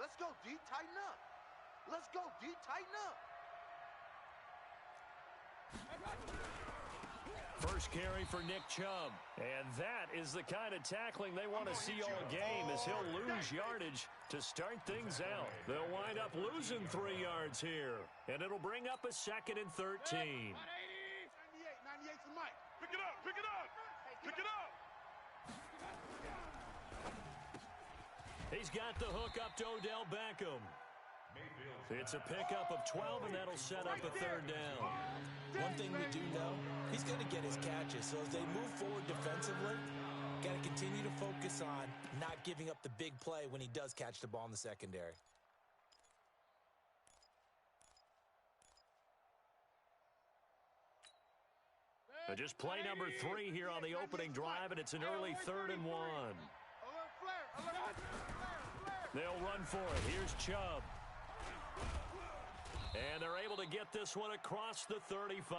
Let's go, D. Tighten up. Let's go, D. Tighten up. First carry for Nick Chubb. And that is the kind of tackling they want to see all game, as he'll lose yardage to start things out. They'll wind up losing 3 yards here. And it'll bring up a 2nd and 13. 98 for Mike. Pick it up, pick it up, pick it up. He's got the hook up to Odell Beckham. It's a pickup of 12, and that'll set up a 3rd down. One thing we do know, he's going to get his catches. So as they move forward defensively, got to continue to focus on not giving up the big play when he does catch the ball in the secondary. Just play number 3 here on the opening drive, and it's an early 3rd and 1. They'll run for it. Here's Chubb. And they're able to get this one across the 35.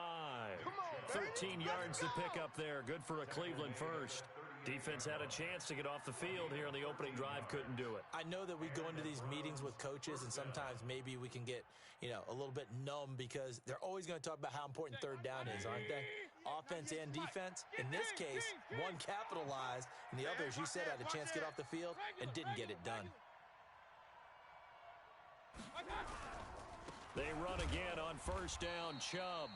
13 yards to pick up there. Good for a Cleveland first. Defense had a chance to get off the field here on the opening drive. Couldn't do it. I know that we go into these meetings with coaches, and sometimes maybe we can get, a little bit numb because they're always going to talk about how important 3rd down is, aren't they? Offense and defense. In this case, one capitalized, and the other, as you said, had a chance to get off the field and didn't get it done. They run again on 1st down, Chubb.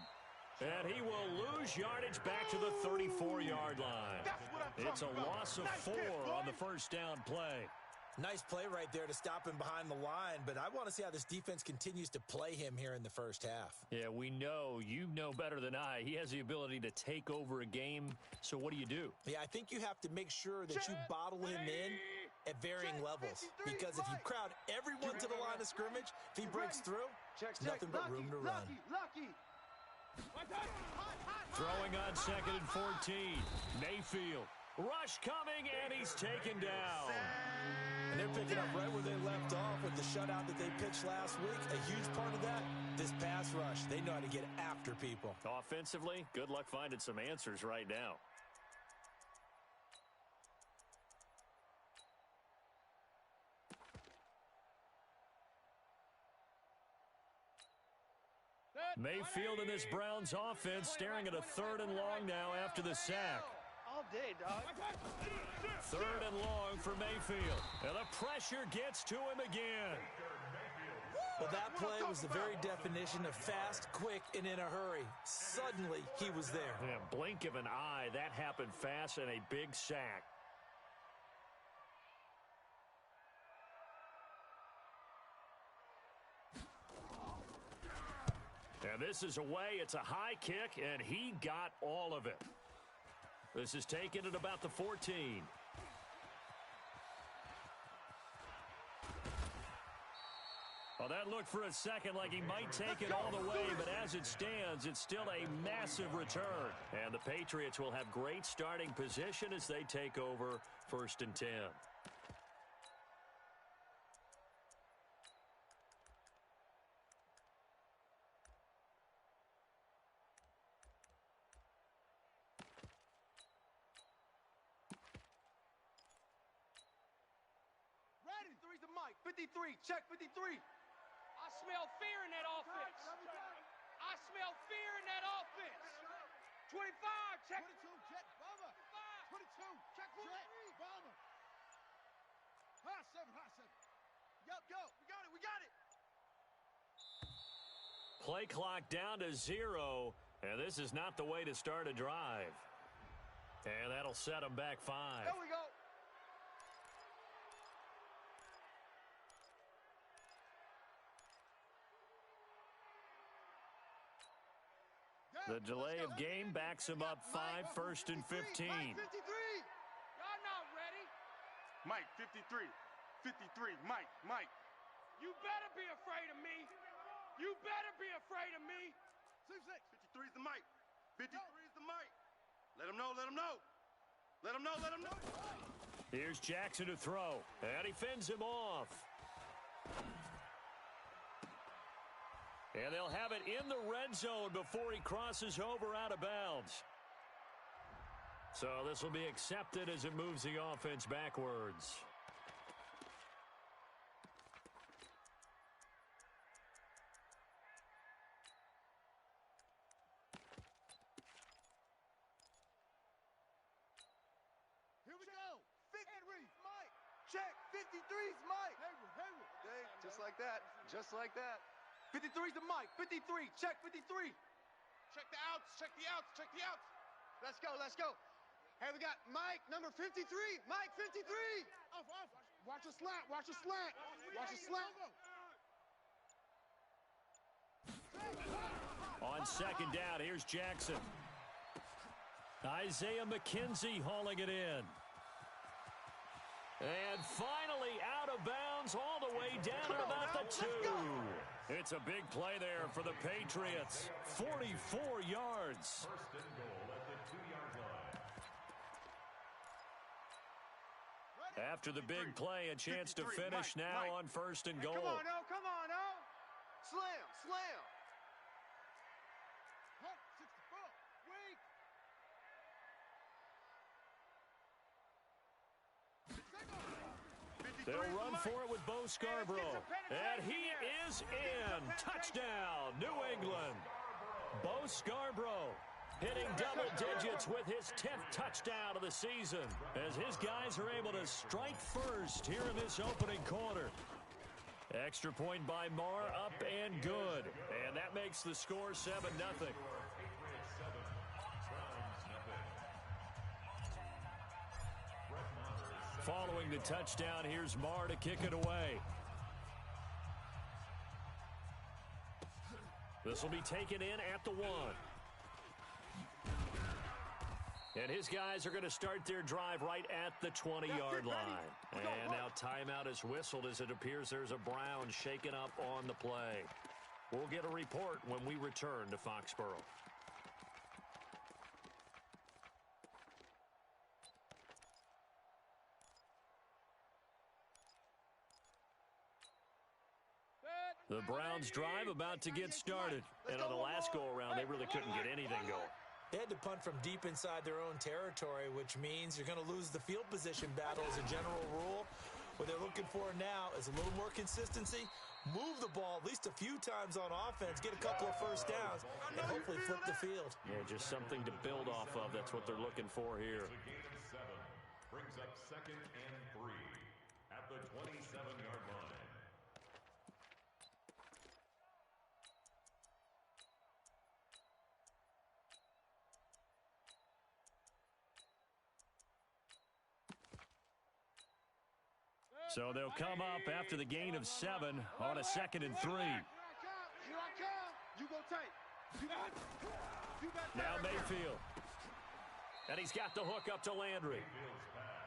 And he will lose yardage back to the 34-yard line. It's a loss of 4 on the 1st down play. Nice play right there to stop him behind the line, but I want to see how this defense continues to play him here in the first half. Yeah, we know. You know better than I. He has the ability to take over a game, so what do? Yeah, I think you have to make sure that you bottle him in at varying levels, because if you crowd everyone to the line of scrimmage, if he breaks through, nothing but room to run. Throwing on 2nd and 14. Mayfield. Rush coming, and he's taken down. And they're picking up right where they left off with the shutout that they pitched last week. A huge part of that, this pass rush. They know how to get after people. Offensively, good luck finding some answers right now. Mayfield in this Browns offense staring at a 3rd and long now after the sack. All day, dog. 3rd and long for Mayfield. And the pressure gets to him again. Well, that play was the very definition of fast, quick, and in a hurry. Suddenly, he was there. Yeah, blink of an eye, that happened fast, and a big sack. And this is away. It's a high kick, and he got all of it. This is taken at about the 14. Well, that looked for a second like he might take it all the way, but as it stands, it's still a massive return. And the Patriots will have great starting position as they take over 1st and 10. Ready, 3's the mic. 53, check 53. I smell fear in that offense. I smell fear in that offense. 25, check. 22, check, bomber. 22, check, bomber. High 7, high 7. Go, we got it. Play clock down to 0, and this is not the way to start a drive. And that'll set them back 5. There we go. The delay of game backs him up 5, 1st and 15. Mike, 53. Y'all not ready. Mike, 53. 53, Mike. You better be afraid of me. You better be afraid of me. 53 is the Mike. 53 is the Mike. Let him know. Let him know. Here's Jackson to throw, and he fends him off. And they'll have it in the red zone before he crosses over out of bounds. So this will be accepted as it moves the offense backwards. 53's Mike. Hayward. Okay, just like that. Just like that. 53's the Mike. 53. Check 53. Check the outs. Check the outs. Check the outs. Let's go. Let's go. Hey, we got Mike, number 53. Mike, 53. Off. Watch a slant. Watch a slant. Watch a slant. On second down, here's Jackson. Isaiah McKenzie hauling it in. And finally out of bounds all the way down at about the 2. It's a big play there for the Patriots. 44 yards. First and goal at the 2-yard line. After the big play, a chance to finish now on first and goal. Come on, O. Come on, O. Slam. Hunt. 64. Weak. They'll run for it with Bo Scarborough. And he is in. Touchdown, New England. Bo Scarborough hitting double digits with his 10th touchdown of the season as his guys are able to strike first here in this opening quarter. Extra point by Marr, up and good. And that makes the score 7-0. Following the touchdown, here's Marr to kick it away. This will be taken in at the 1. And his guys are going to start their drive right at the 20-yard line. And now timeout is whistled as it appears there's a Brown shaken up on the play. We'll get a report when we return to Foxborough. The Browns drive about to get started. And on the last go-around, they really couldn't get anything going. They had to punt from deep inside their own territory, which means you're going to lose the field position battle as a general rule. What they're looking for now is a little more consistency, move the ball at least a few times on offense, get a couple of first downs, and hopefully flip the field. Yeah, just something to build off of. That's what they're looking for here. It's a gain of 7. Brings up 2nd and 3 at the 27-yard line. So they'll come up after the gain of 7 on a 2nd and 3. Here I come. You go tight. Now Mayfield. And he's got the hook up to Landry.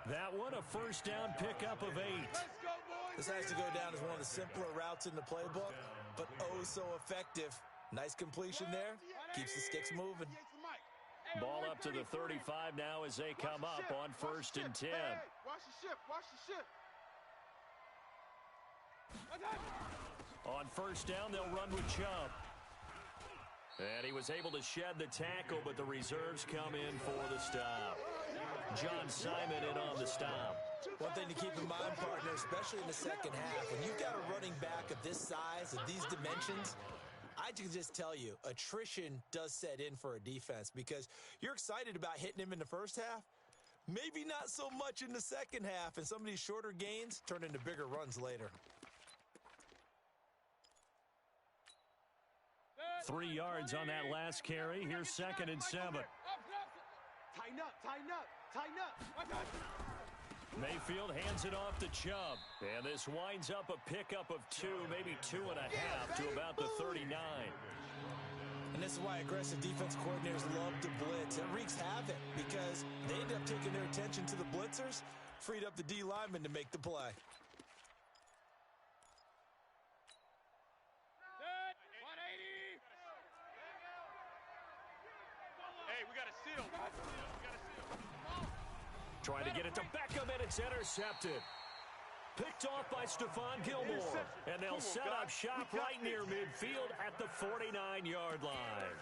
That one, a first down pickup of 8. Let's go, boys. This has to go down as one of the simpler routes in the playbook, but oh so effective. Nice completion there. Keeps the sticks moving. Ball up to the 35 now as they come up on 1st and 10. Watch the ship. Watch the ship. On 1st down, they'll run with Chubb. And he was able to shed the tackle, but the reserves come in for the stop. John Simon in on the stop. One thing to keep in mind, partner, especially in the second half, when you've got a running back of this size, of these dimensions, I can just tell you, attrition does set in for a defense because you're excited about hitting him in the first half. Maybe not so much in the second half, and some of these shorter gains turn into bigger runs later. 3 yards on that last carry. Here's 2nd and 7. Tighten up. Mayfield hands it off to Chubb. And this winds up a pickup of 2, maybe 2.5 to about the 39. And this is why aggressive defense coordinators love to blitz. It wreaks havoc because they end up taking their attention to the blitzers, freed up the D lineman to make the play. Trying to get it to Beckham, and it's intercepted. Picked off by Stephon Gilmore. And they'll set up shop right near midfield at the 49-yard line.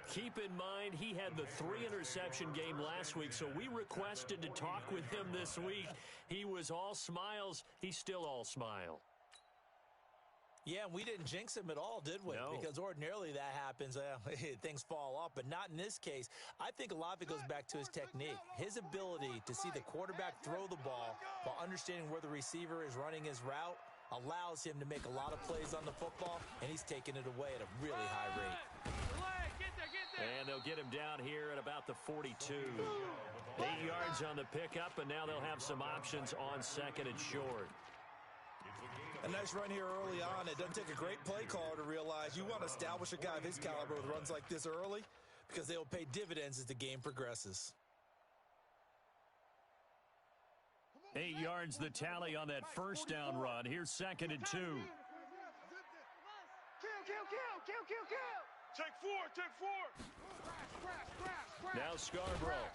Keep in mind, he had the 3-interception game last week, so we requested to talk with him this week. He was all smiles. He's still all smile. Yeah, we didn't jinx him at all, did we? No. Because ordinarily that happens. Things fall off, but not in this case. I think a lot of it goes back to his technique. His ability to see the quarterback throw the ball while understanding where the receiver is running his route allows him to make a lot of plays on the football, and he's taking it away at a really high rate. And they'll get him down here at about the 42. 8 yards on the pickup, and now they'll have some options on second and short. A nice run here early on. It doesn't take a great play caller to realize you want to establish a guy of his caliber with runs like this early because they will pay dividends as the game progresses. 8 yards the tally on that first down run. Here's second and 2. Kill. Take four. Crash. Now Scarborough.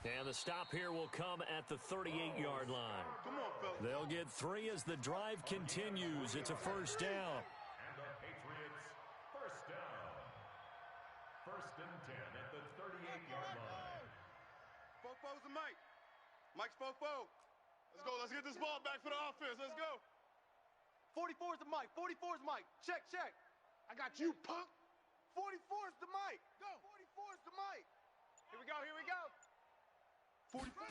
And the stop here will come at the 38-yard line. Come on, fellas. They'll get 3 as the drive continues. It's a first down. And the Patriots, first down. First and 10 at the 38-yard line. Fofo's and Mike. Mike's Fofo. Let's go. Let's get this ball back for the offense. Let's go. 44's the Mike. 44's Mike. Check. I got you, punk. 44's the Mike. Go. 44's the Mike. Here we go. 44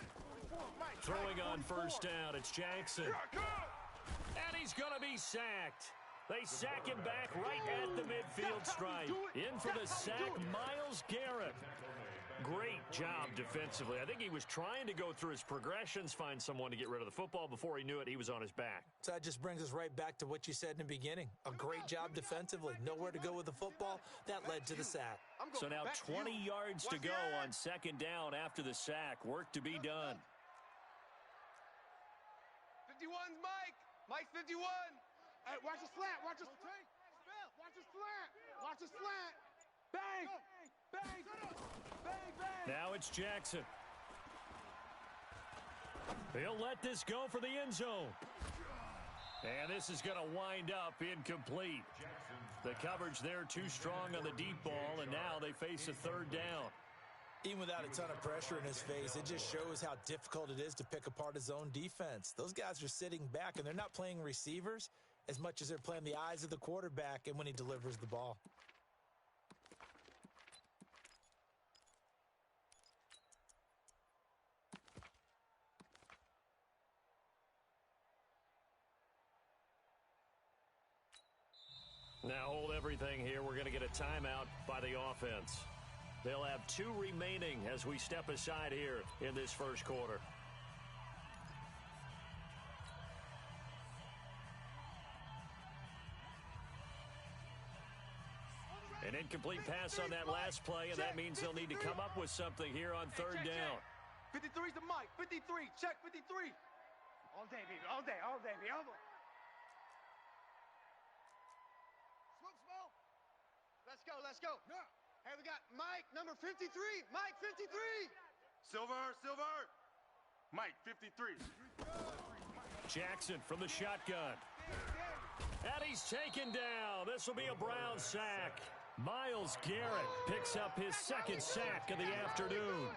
Mike. Throwing on first down, it's Jackson. And he's going to be sacked. They sack him back right at the midfield stripe. In for the sack, Myles Garrett. Great job defensively. I think he was trying to go through his progressions, find someone to get rid of the football. Before he knew it, he was on his back. So that just brings us right back to what you said in the beginning. A great job defensively. Nowhere to go with the football. That led to the sack. So now 20 yards to go on second down after the sack. Work to be done. 51's Mike. Mike's 51. Hey, watch the slant. Watch the slant. Watch the slant. Bang. Now it's Jackson. He'll let this go for the end zone. And this is going to wind up incomplete. The coverage there too strong on the deep ball, and now they face a third down. Even without a ton of pressure in his face, it just shows how difficult it is to pick apart his own defense. Those guys are sitting back, and they're not playing receivers as much as they're playing the eyes of the quarterback and when he delivers the ball. Now hold everything here. We're going to get a timeout by the offense. They'll have 2 remaining as we step aside here in this first quarter. An incomplete pass on that last play, and that means they'll need to come up with something here on third down. 53's the Mike. 53. Check 53. All day, baby. All day. Let's go. No. Hey, we got Mike, number 53. Mike, 53. Silver. Mike, 53. Jackson from the shotgun. And he's taken down. This will be a Brown sack. Myles Garrett picks up his second sack of the afternoon.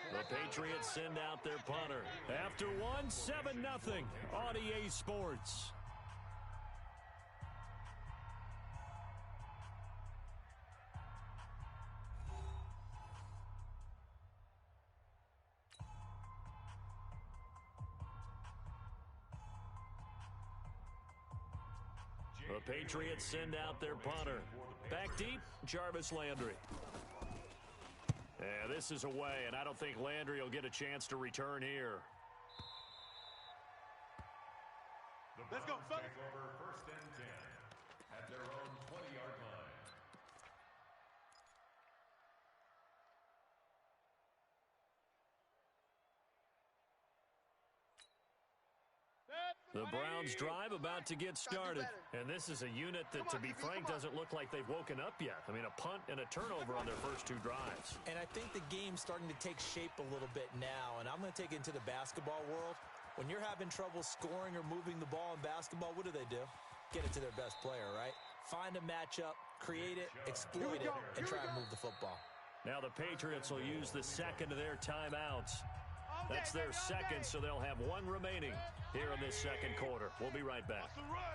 The Patriots send out their punter. After one, 7-0 on EA Sports. The Patriots send out their punter. Back deep, Jarvis Landry. Yeah, this is away, and I don't think Landry will get a chance to return here. Let's go, fellas. Take over first and 10 at their own 20-yard line. The Browns drive about to get started. And this is a unit that, to be frank, doesn't look like they've woken up yet. I mean, a punt and a turnover on their first 2 drives. And I think the game's starting to take shape a little bit now, and I'm going to take it into the basketball world. When you're having trouble scoring or moving the ball in basketball, what do? Get it to their best player, right? Find a matchup, create it, exploit it, and try and move the football. Now the Patriots will use the second of their timeouts. That's their second, so they'll have one remaining here in this second quarter. We'll be right back.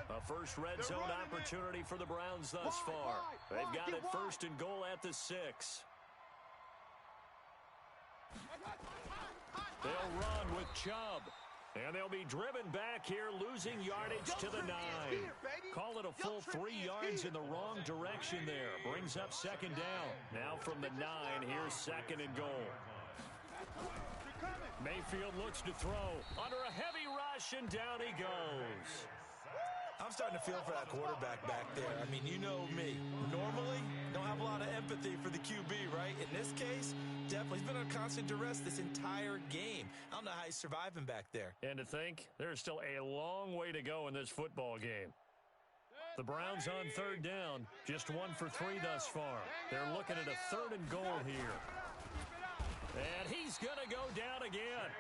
A first red zone opportunity for the Browns thus far. They've got it first and goal at the 6. They'll run with Chubb. And they'll be driven back here, losing yardage to the 9. Call it a full 3 yards in the wrong direction there. Brings up second down. Now from the 9, here's second and goal. Mayfield looks to throw. Under a heavy rush, and down he goes. I'm starting to feel for that quarterback back there. I mean, you know me. Normally, don't have a lot of empathy for the QB, right? In this case, definitely. He's been on constant duress this entire game. I don't know how he's surviving back there. And to think, there's still a long way to go in this football game. The Browns on third down, just 1 for 3 thus far. They're looking at a third and goal here. And he's going to go down again.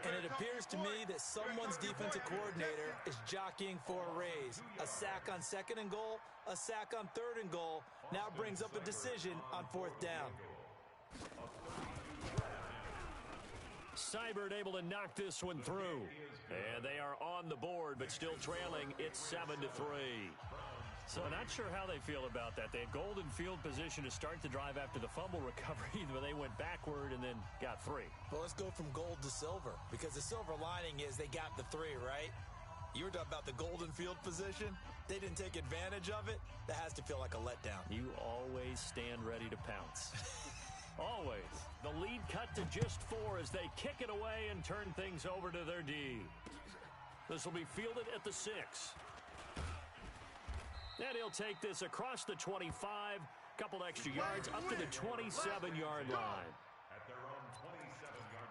And it appears to me that someone's defensive coordinator is jockeying for a raise. A sack on second and goal, a sack on third and goal, now brings up a decision on fourth down. Seibert able to knock this one through. And they are on the board, but still trailing. It's 7-3. So not sure how they feel about that. They had golden field position to start the drive after the fumble recovery, but they went backward and then got 3. Well, let's go from gold to silver, because the silver lining is they got the 3, right? You were talking about the golden field position. They didn't take advantage of it. That has to feel like a letdown. You always stand ready to pounce. Always. The lead cut to just 4 as they kick it away and turn things over to their D. This will be fielded at the 6. And he'll take this across the 25, couple extra yards, up to the 27-yard line. At their own 27-yard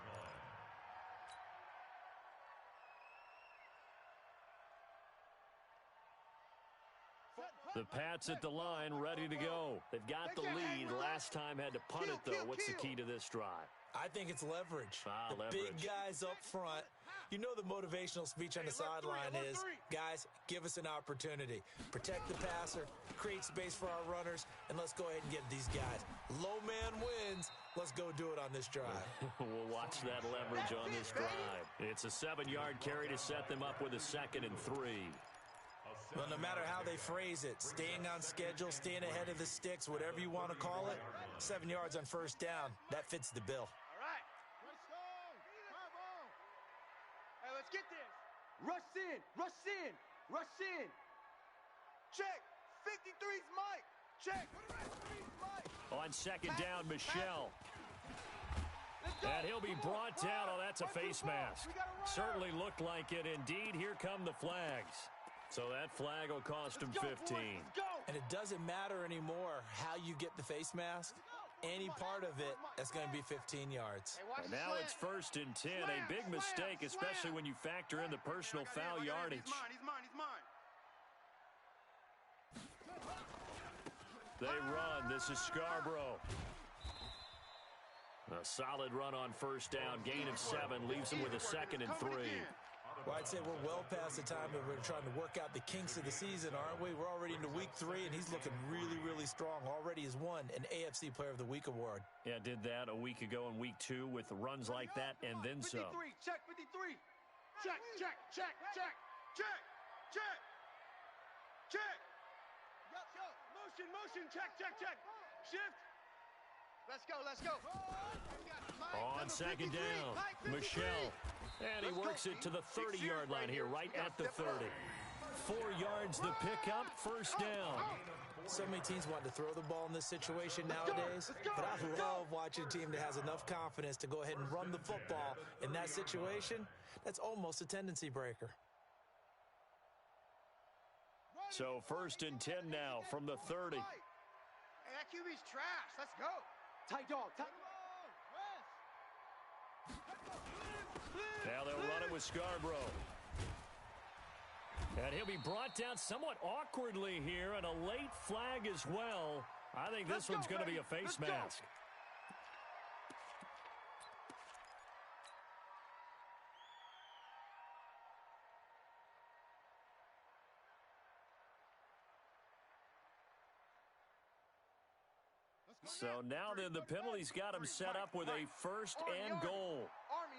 line. The Pats at the line, ready to go. They've got the lead. Last time had to punt it, though. What's the key to this drive? I think it's leverage. The leverage. Big guys up front. You know the motivational speech on the sideline is, guys, give us an opportunity. Protect the passer, create space for our runners, and let's go ahead and get these guys. Low man wins. Let's go do it on this drive. We'll watch that leverage on this drive. It's a 7-yard carry to set them up with a 2nd and 3. Well, no matter how they phrase it, staying on schedule, staying ahead of the sticks, whatever you want to call it, 7 yards on first down, that fits the bill. All right. Hey, let's get this. Rush in, rush in, rush in. Check. 53's Mike. Check. 53's Mike. On second down, Michelle. And he'll be brought down. Oh, that's a face mask. Certainly looked like it. Indeed, here come the flags. So that flag will cost him 15. And it doesn't matter anymore how you get the face mask. Any part of it, that's going to be 15 yards. And now it's 1st and 10. A big mistake, especially when you factor in the personal foul yardage. He's mine. They run. This is Scarborough. A solid run on first down. Gain of 7 leaves him with a 2nd and 3. Well, I'd say we're well past the time that we're trying to work out the kinks of the season, aren't we? We're already into week 3, and he's looking really, really strong. Already has won an AFC Player of the Week award. Yeah, did that a week ago in week 2 with runs like that and then 53, some. check 53. Check. Motion, check. Shift. Let's go. On second down, Michelle. And he works it to the 30-yard line here, right at the 30. 4 yards the pickup, first down. So many teams want to throw the ball in this situation nowadays, but I love watching a team that has enough confidence to go ahead and run the football in that situation. That's almost a tendency breaker. So 1st and 10 now from the 30. Hey, that QB's trash. Let's go. Tight dog. Now they'll run it with Scarborough. And he'll be brought down somewhat awkwardly here, and a late flag as well. I think this one's going to be a face mask. So now then the penalty's got him set up with a 1st and goal. Arm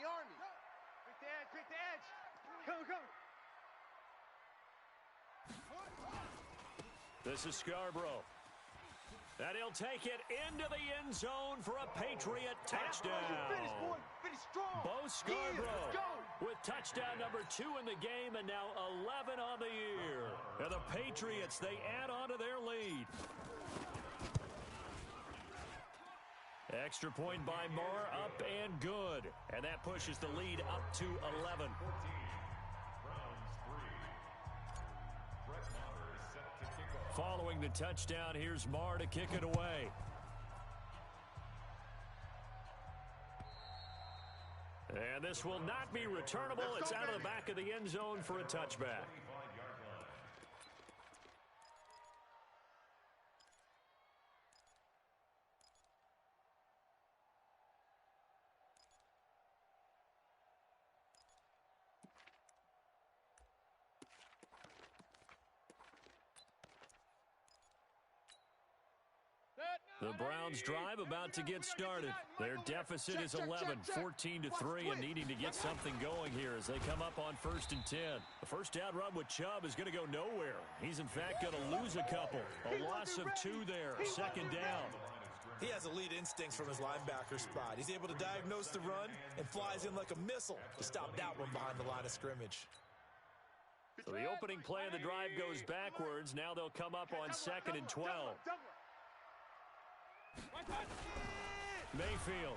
This is Scarborough. And he'll take it into the end zone for a Patriot touchdown. Finish strong. Bo Scarborough with touchdown number 2 in the game and now 11 on the year. And the Patriots, they add on to their lead. Extra point by Marr, up and good. And that pushes the lead up to 11. Following the touchdown, here's Marr to kick it away. And this will not be returnable. It's out of the back of the end zone for a touchback. The Browns drive about to get started. Their deficit is 11, 14-3, and needing to get something going here as they come up on 1st and 10. The first down run with Chubb is going to go nowhere. He's, in fact, going to lose a couple. A loss of 2 there, 2nd down. He has elite instincts from his linebacker spot. He's able to diagnose the run and flies in like a missile to stop that one behind the line of scrimmage. So the opening play of the drive goes backwards. Now they'll come up on 2nd and 12. Mayfield.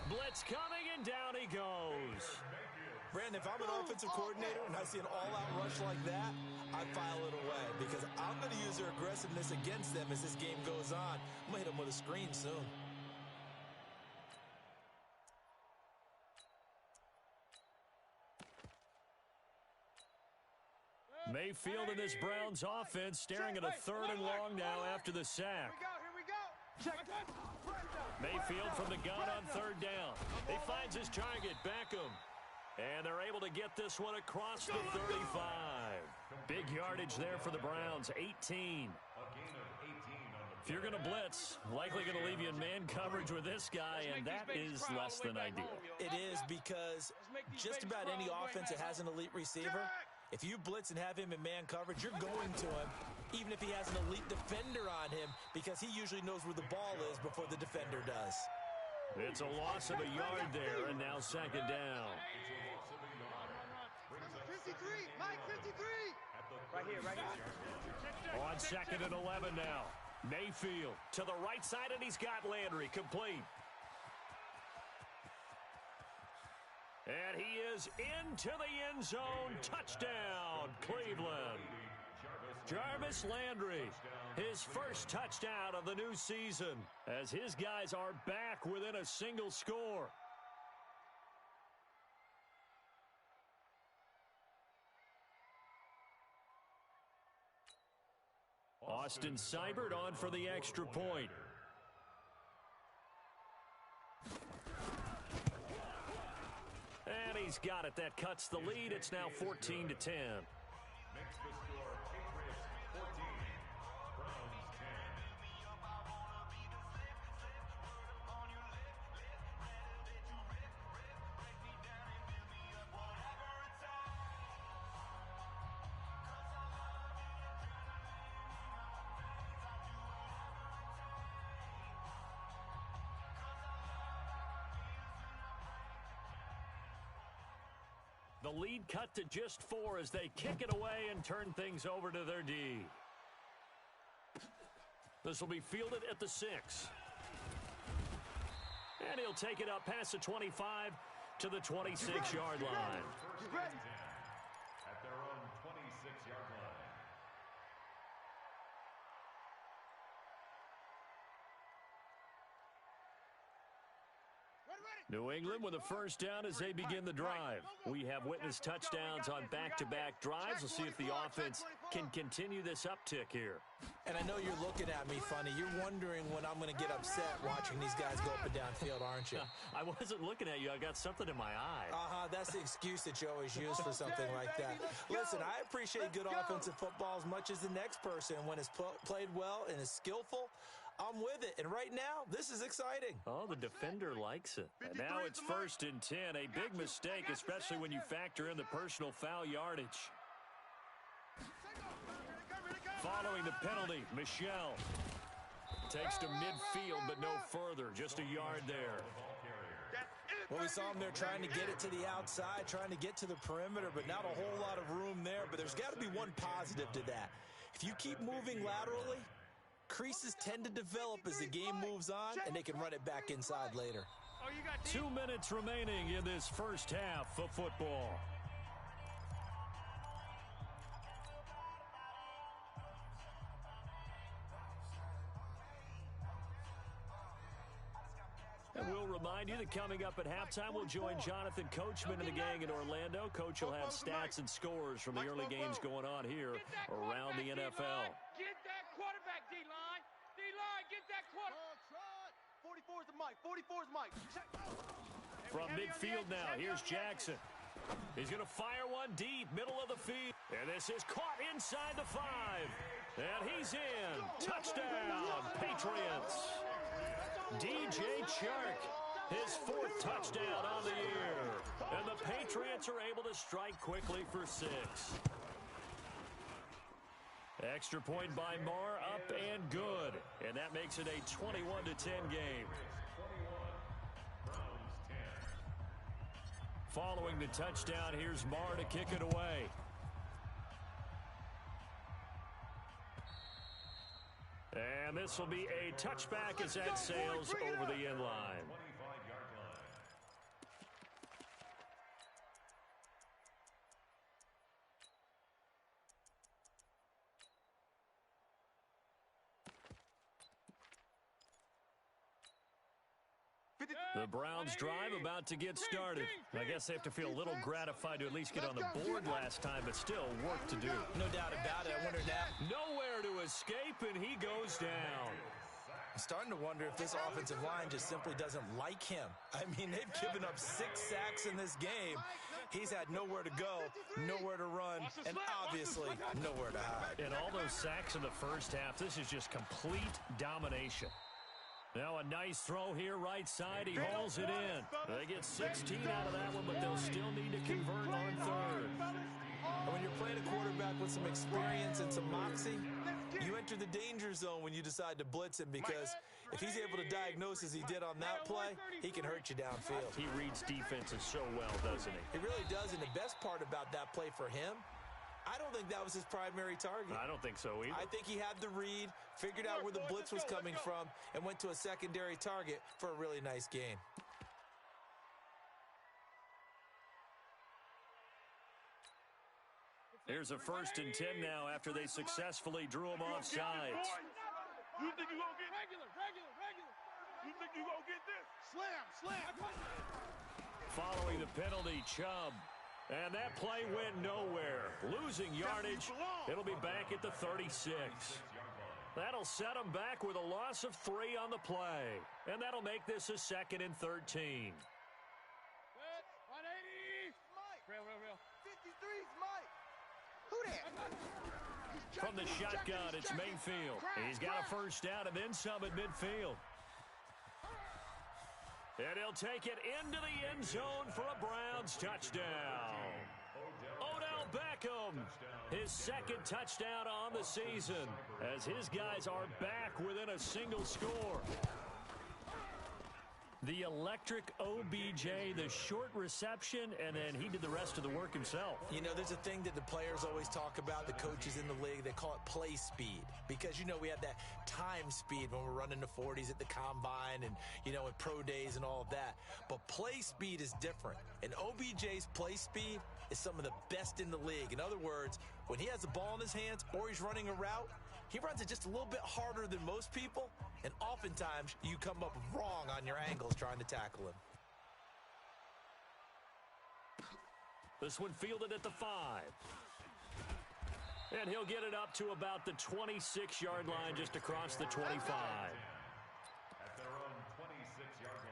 Blitz coming, and down he goes. Brandon, if I'm an offensive coordinator and I see an all-out rush like that, I file it away because I'm going to use their aggressiveness against them as this game goes on. I'm going to hit them with a screen soon. Mayfield and this Browns offense staring at a 3rd and long now after the sack. Here we go. Mayfield from the gun on 3rd down. He finds his target, Beckham. And they're able to get this one across the 35. Big yardage there for the Browns, 18. If you're going to blitz, likely going to leave you in man coverage with this guy, and that is less than ideal. It is because just about any offense that has an elite receiver, if you blitz and have him in man coverage, you're going to him, even if he has an elite defender on him, because he usually knows where the ball is before the defender does. It's a loss of a yard there, and now 2nd down. 53, Mike, 53. Right here. On 2nd and 11 now. Mayfield to the right side, and he's got Landry complete. And he is into the end zone. Touchdown, Cleveland. Jarvis Landry, his first touchdown of the new season, as his guys are back within a single score. Austin Seibert on for the extra point. And he's got it. That cuts the lead. It's now 14-10. Makes the score Patriots 14, Browns 10. The lead cut to just 4 as they kick it away and turn things over to their D. This will be fielded at the 6. And he'll take it up past the 25 to the 26-yard line. At their own 26-yard line. New England with a first down as they begin the drive. We have witnessed touchdowns on back-to-back drives. We'll see if the offense can continue this uptick here. And I know you're looking at me funny. You're wondering when I'm going to get upset watching these guys go up and down field, aren't you? I wasn't looking at you. I got something in my eye. That's the excuse that you always use for something like that. Listen, I appreciate good offensive football as much as the next person. When it's played well and is skillful, I'm with it. And right now, this is exciting. Oh, the defender likes it. And now it's 1st and 10. A big mistake, especially when you factor in the personal foul yardage. Followed Following the penalty, Michelle takes to midfield, but no further. Just a yard there. Well, we saw him there trying to get it to the outside, trying to get to the perimeter, but not a whole lot of room there. But there's got to be one positive to that. If you keep moving laterally, creases tend to develop as the game moves on, and they can run it back inside later. 2 minutes remaining in this first half of football. And we'll remind you that coming up at halftime, we'll join Jonathan Coachman and the gang in Orlando. Coach will have stats and scores from the early games going on here around the NFL. Get that quarterback, D-line. D-line, get that quarterback. 44 is the mic. 44 is Mike. From midfield now, here's Jackson. He's going to fire one deep, middle of the field. And this is caught inside the 5. And he's in. Touchdown, Patriots. DJ Chark, his 4th touchdown on the year. And the Patriots are able to strike quickly for 6. Extra point by Marr, up and good. And that makes it a 21-10 game. Following the touchdown, here's Marr to kick it away. And this will be a touchback as that sails over the end line. The Browns drive about to get started. I guess they have to feel a little gratified to at least get on the board last time, but still work to do. No doubt about it. I wonder now. Nowhere to escape, and he goes down. I'm starting to wonder if this offensive line just simply doesn't like him. I mean, they've given up 6 sacks in this game. He's had nowhere to go, nowhere to run, and obviously nowhere to hide. And all those sacks in the first half, this is just complete domination. Now a nice throw here right side. He hauls it in. They get 16 out of that one, but they'll still need to convert on 3rd. And when you're playing a quarterback with some experience and some moxie, you enter the danger zone when you decide to blitz him, because if he's able to diagnose as he did on that play, he can hurt you downfield. He reads defenses so well, doesn't he? He really does, and the best part about that play for him, I don't think that was his primary target. I don't think so either. I think he had the read, figured out where the blitz was coming from, and went to a secondary target for a really nice gain. Here's a 1st and 10 now after they successfully drew him off sides. You think you're going to get Regular. You think you're going to get this? Slam. Following the penalty, Chubb. And that play went nowhere. Losing yardage. It'll be back at the 36. That'll set them back with a loss of 3 on the play. And that'll make this a 2nd and 13. 180. Real. 53's Mike. Who that? From the shotgun, it's Mayfield. He's got a 1st down and then some at midfield. And he'll take it into the end zone for a Browns touchdown. Odell Beckham, his 2nd touchdown on the season, as his guys are back within a single score. The electric OBJ, the short reception, and then he did the rest of the work himself. You know, there's a thing that the players always talk about, the coaches in the league, they call it play speed. Because, you know, we have that time speed when we're running the 40s at the combine and, you know, in pro days and all of that. But play speed is different. And OBJ's play speed is some of the best in the league. In other words, when he has the ball in his hands or he's running a route, he runs it just a little bit harder than most people, and oftentimes you come up wrong on your angles trying to tackle him. This one fielded at the 5. And he'll get it up to about the 26-yard line, just across the 25. At their own 26-yard line.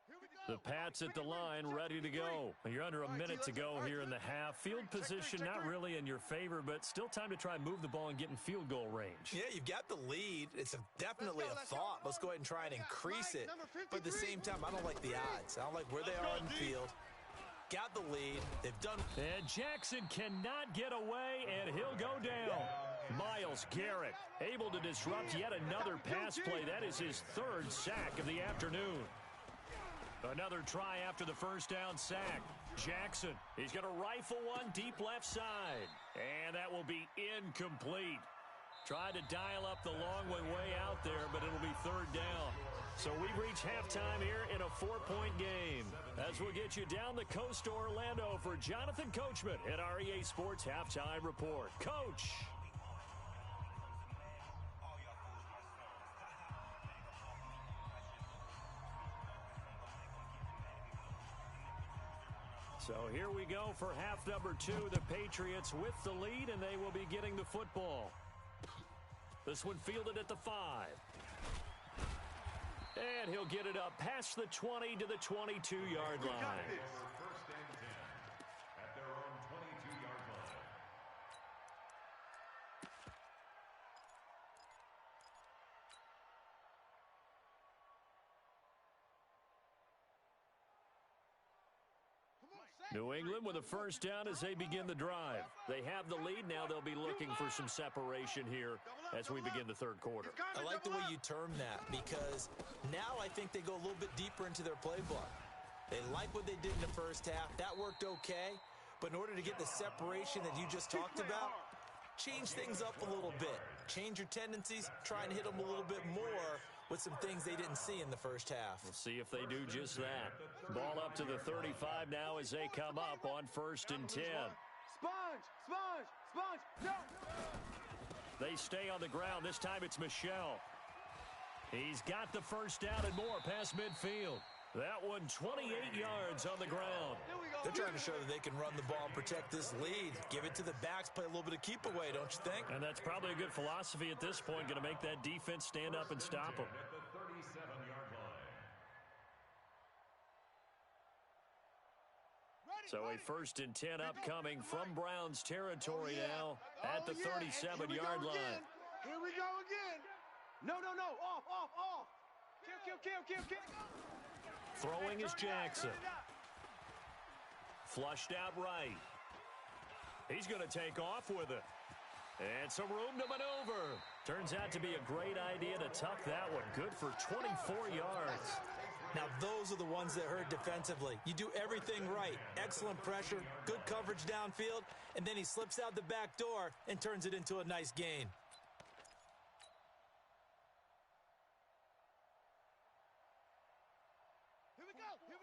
Here we go. The Pats at the line, ready to go. You're under a minute to go here in the half. Field position not really in your favor, but still time to try and move the ball and get in field goal range. Yeah, you've got the lead. It's definitely a thought. Let's go ahead and try and increase it. But at the same time, I don't like the odds. I don't like where they are on the field. Got the lead. They've done. And Jackson cannot get away, and he'll go down. Myles Garrett able to disrupt yet another pass play. That is his third sack of the afternoon. Another try after the first down sack. Jackson, he's going to rifle one deep left side. And that will be incomplete. Tried to dial up the long way out there, but it'll be third down. So we've reached halftime here in a 4-point game. As we'll get you down the coast to Orlando for Jonathan Coachman at our EA Sports Halftime Report. Coach. So here we go for half number 2. The Patriots with the lead, and they will be getting the football. This one fielded at the 5. And he'll get it up past the 20 to the 22-yard line. First and 10 at their own 22-yard line. New England with a first down as they begin the drive. They have the lead. Now they'll be looking for some separation here as we begin the third quarter. I like the way you term that because now I think they go a little bit deeper into their playbook. They like what they did in the first half. That worked okay. But in order to get the separation that you just talked about, change things up a little bit. Change your tendencies. Try and hit them a little bit more with some things they didn't see in the first half. We'll see if they do just that. Ball up to the 35 now as they come up on first and 10. Sponge, no. They stay on the ground. This time it's Michel. He's got the first down and more past midfield. That one 28 yards on the ground. They're trying to show that they can run the ball and protect this lead. Give it to the backs, play a little bit of keep away, don't you think? And that's probably a good philosophy at this point. Going to make that defense stand up and stop them. At the 37-yard line. So a first and 10 upcoming from Browns territory now at the 37-yard line. Here we go again. No. Off. Kill. Throwing is Jackson. Flushed out right. He's going to take off with it. And some room to maneuver. Turns out to be a great idea to tuck that one. Good for 24 yards. Now, those are the ones that hurt defensively. You do everything right. Excellent pressure, good coverage downfield, and then he slips out the back door and turns it into a nice gain. Here we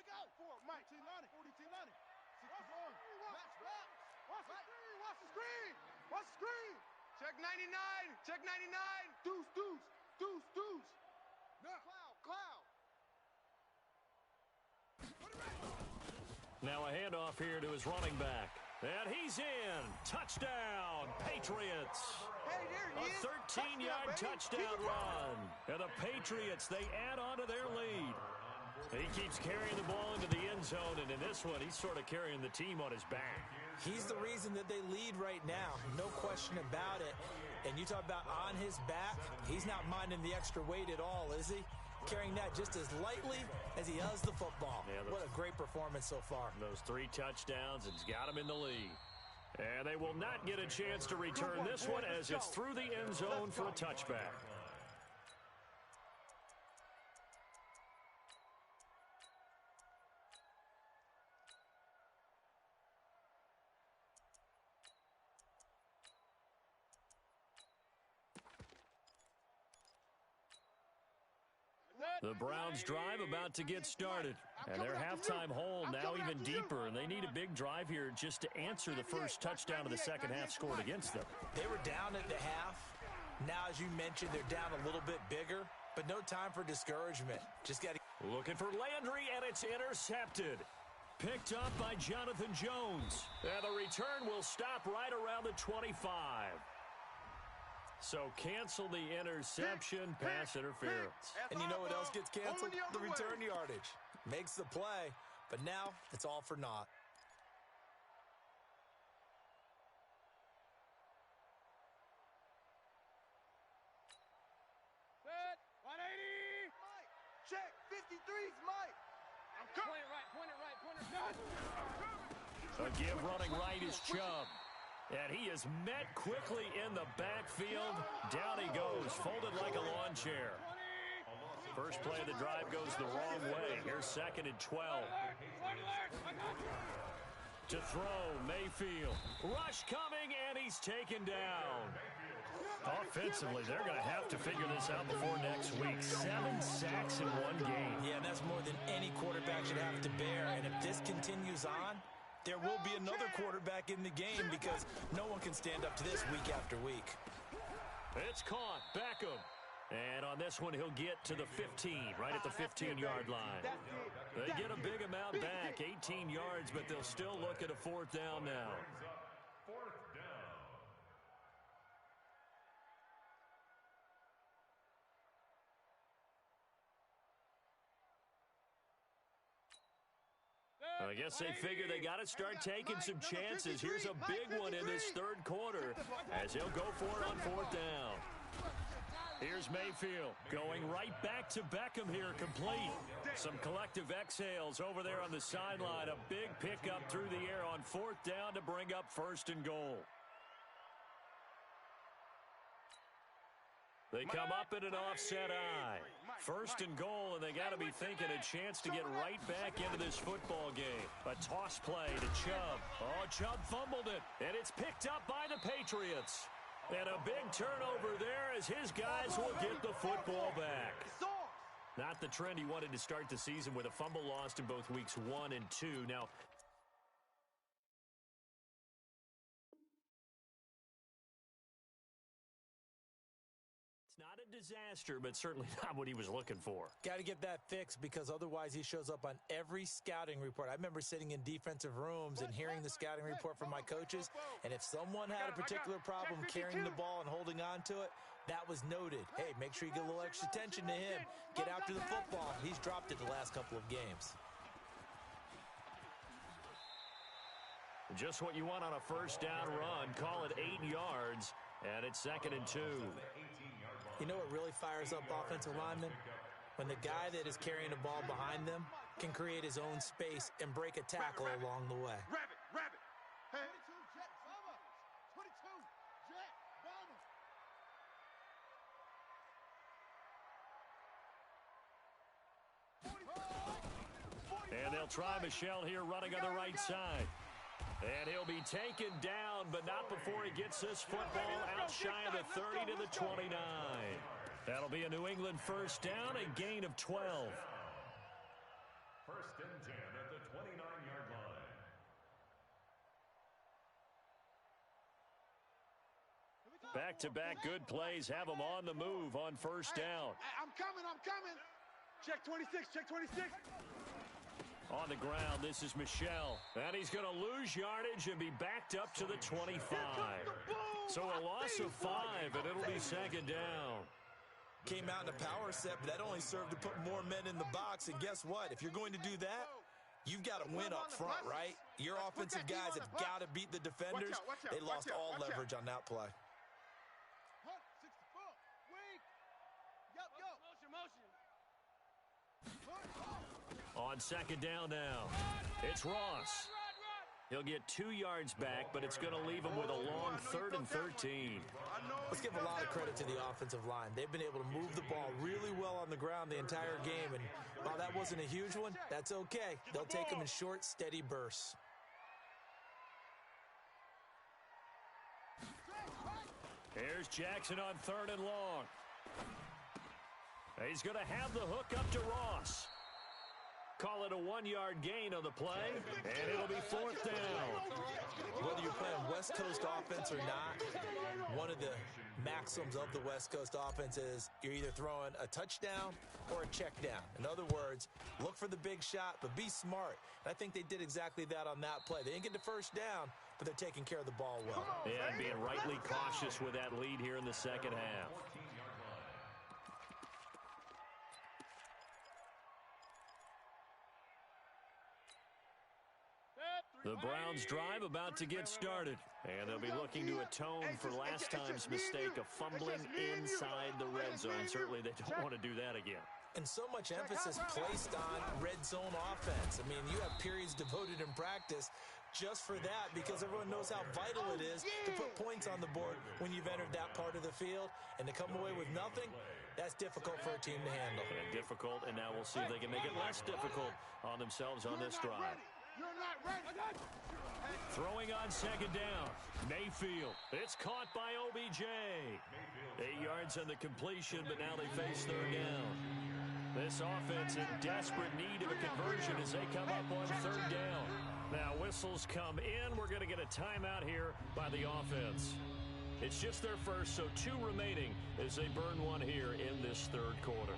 go. For Mike. 40 Lonnie. 61. Watch the screen. Check 99. Deuce. Cloud. Now a handoff here to his running back. And he's in. Touchdown, Patriots. Hey, there he is. A 13-yard touchdown run. And the Patriots, they add on to their lead. He keeps carrying the ball into the end zone, and in this one, he's sort of carrying the team on his back. He's the reason that they lead right now. No question about it. And you talk about on his back, he's not minding the extra weight at all, is he? Carrying that just as lightly as he does the football. Yeah, what a great performance so far. Those 3 touchdowns, it's got him in the lead. And they will not get a chance to return this one as it's through the end zone for a touchback. The Browns drive about to get started. And their halftime hole now even deeper. And they need a big drive here just to answer the first touchdown of the second half scored against them. They were down at the half. Now, as you mentioned, they're down a little bit bigger. But no time for discouragement. Just got to... Looking for Landry, and it's intercepted. Picked up by Jonathan Jones. And the return will stop right around the 25. So cancel the interception, pass interference. And you know what else gets canceled? The return yardage. makes the play, but now it's all for naught. Set. 180. Mike, check. 53's Mike. I'm Point it right, point it right, point it right. A give running right is Chubb. And he is met quickly in the backfield. Down he goes, folded like a lawn chair. First play of the drive goes the wrong way. Here's 2nd and 12. To throw, Mayfield. Rush coming, and he's taken down. Offensively, they're going to have to figure this out before next week. 7 sacks in one game. Yeah, and that's more than any quarterback should have to bear. And if this continues on, there will be another quarterback in the game because no one can stand up to this week after week. It's caught. Beckham. And on this one, he'll get to the 15, right at the 15-yard line. They get a big amount back, 18 yards, but they'll still look at a 4th down now. I guess they figure they got to start taking some chances. Here's a big one in this 3rd quarter as he'll go for it on 4th down. Here's Mayfield going right back to Beckham here, complete. Some collective exhales over there on the sideline. A big pickup through the air on 4th down to bring up 1st and goal. They come up in an offset eye. 1st and goal, and they got to be thinking a chance to get right back into this football game. A toss play to Chubb. Oh, Chubb fumbled it, and it's picked up by the Patriots. And a big turnover there as his guys will get the football back. Not the trend he wanted to start the season with a fumble lost in both weeks 1 and 2. Now, it's not a disaster, but certainly not what he was looking for. Got to get that fixed because otherwise he shows up on every scouting report. I remember sitting in defensive rooms and hearing the scouting report from my coaches, and if someone had a particular problem carrying the ball and holding on to it, that was noted. Hey, make sure you get a little extra attention to him. Get after the football. He's dropped it the last couple of games. Just what you want on a 1st down run. Call it 8 yards, and it's 2nd and 2. You know what really fires up offensive linemen? When the guy that is carrying the ball behind them can create his own space and break a tackle along the way. Rabbit. Hey. 22 Jet Bomber. 22 Jet Bomber. And they'll try Michelle here running on the right side. And he'll be taken down, but not before he gets this football out shy of the 30 to the 29. That'll be a New England 1st down, a gain of 12. 1st and 10 at the 29-yard line. Back-to-back good plays have them on the move on 1st down. I'm coming. Check 26, check 26. On the ground, this is Michelle. And he's going to lose yardage and be backed up to the 25. So a loss of 5, and it'll be 2nd down. Came out in a power set, but that only served to put more men in the box. And guess what? If you're going to do that, you've got to win up front, right? Your offensive guys have got to beat the defenders. They lost all leverage on that play. On 2nd down now, it's Ross. He'll get 2 yards back, but it's going to leave him with a long 3rd and 13. Let's give a lot of credit to the offensive line. They've been able to move the ball really well on the ground the entire game, and while that wasn't a huge one, that's okay. They'll take them in short, steady bursts. Here's Jackson on 3rd and long. He's going to have the hook up to Ross. Call it a 1-yard gain on the play, and it'll be 4th down. Whether you're playing West Coast offense or not, one of the maxims of the West Coast offense is you're either throwing a touchdown or a check down. In other words, look for the big shot, but be smart. And I think they did exactly that on that play. They didn't get the 1st down, but they're taking care of the ball well. Yeah, and being rightly cautious with that lead here in the 2nd half. The Browns drive about to get started, and they'll be looking to atone for last time's mistake of fumbling inside the red zone. Certainly they don't want to do that again. And so much emphasis placed on red zone offense. I mean, you have periods devoted in practice just for that because everyone knows how vital it is to put points on the board when you've entered that part of the field. And to come away with nothing, that's difficult for a team to handle. And difficult, and now we'll see if they can make it less difficult on themselves on this drive. You're not ready. Throwing on second down. Mayfield. It's caught by OBJ. 8 yards on the completion, but now they face third down. This offense in desperate need of a conversion as they come up on third down. Now whistles come in. We're going to get a timeout here by the offense. It's just their first, so 2 remaining as they burn one here in this third quarter.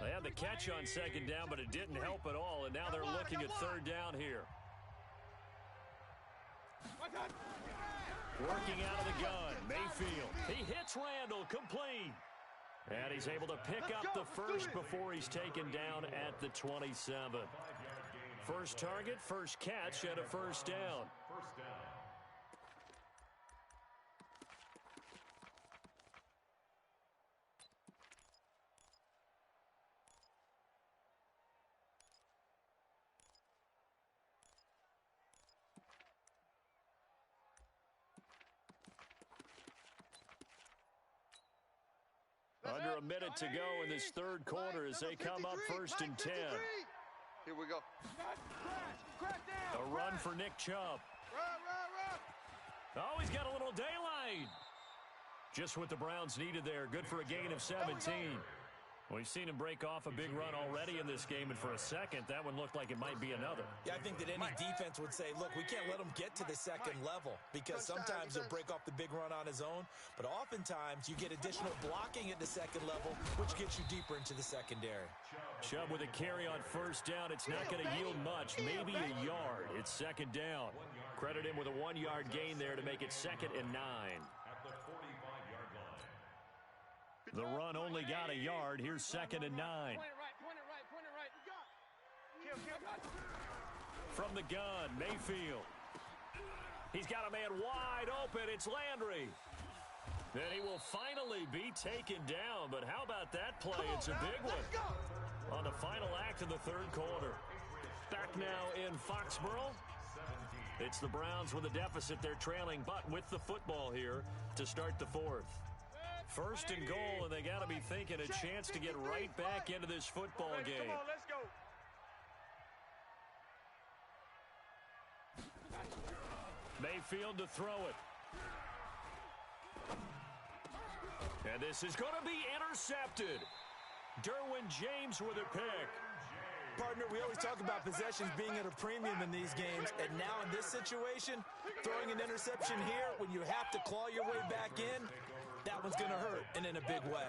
They had the catch on second down, but it didn't help at all, and now they're looking at third down here. Working out of the gun, Mayfield. He hits Randall, complete. And he's able to pick up the first before he's taken down at the 27. First target, first catch, and a first down. First down. Under a minute to go in this third quarter as they come up first and 10. Here we go. A run for Nick Chubb. Oh, he's got a little daylight. Just what the Browns needed there. Good for a gain of 17. We've seen him break off a big run already in this game, and for a second, that one looked like it might be another. Yeah, I think that any defense would say, look, we can't let him get to the second level because sometimes he'll break off the big run on his own, but oftentimes you get additional blocking at the second level, which gets you deeper into the secondary. Chubb with a carry on first down. It's not going to yield much, maybe a yard. It's second down. Credit him with a 1-yard gain there to make it 2nd and 9. At the 45-yard line. The run only got a yard. Here's 2nd and 9. Point it right. From the gun, Mayfield. He's got a man wide open. It's Landry. Then he will finally be taken down. But how about that play? It's a big one on the final act of the third quarter. Back now in Foxborough. It's the Browns with a deficit. They're trailing, but with the football here to start the fourth. First and goal, and they got to be thinking a chance to get right back into this football game. Come on, let's go. Mayfield to throw it. And this is going to be intercepted. Derwin James with a pick. Partner, we always talk about possessions being at a premium in these games, and now in this situation, throwing an interception here when you have to claw your way back in, that one's going to hurt, and in a big way.